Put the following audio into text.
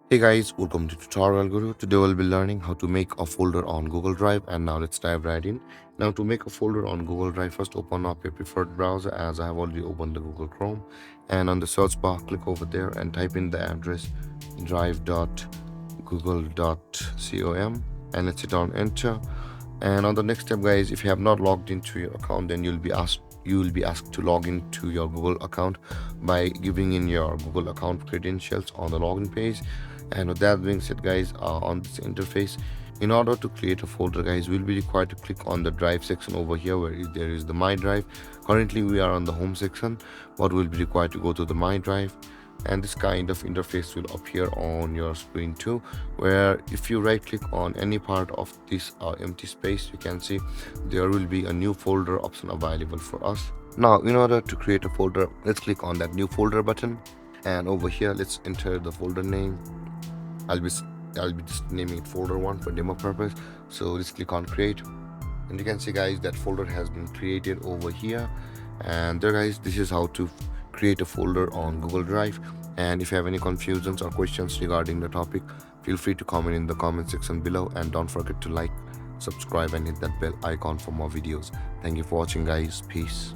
Hey guys, welcome to TutorialGuru. Today we'll be learning how to make a folder on Google Drive, and now let's dive right in. Now to make a folder on Google Drive, first open up your preferred browser as I have already opened the Google Chrome, and on the search bar click over there and type in the address drive.google.com and let's hit on enter. And on the next step guys, if you have not logged into your account, then you will be asked to log into your Google account by giving in your Google account credentials on the login page. And with that being said guys, on this interface, in order to create a folder guys, we'll be required to click on the drive section over here where there is the my drive. Currently we are on the home section, but we'll be required to go to the my drive, and this kind of interface will appear on your screen too, where if you right click on any part of this empty space, you can see there will be a new folder option available for us. Now in order to create a folder, let's click on that new folder button, and over here let's enter the folder name. I'll be just naming it folder 1 for demo purpose. So let's click on create, and you can see guys that folder has been created over here. And there guys, this is how to create a folder on Google Drive. And if you have any confusions or questions regarding the topic, feel free to comment in the comment section below, and don't forget to like, subscribe and hit that bell icon for more videos. Thank you for watching guys. Peace.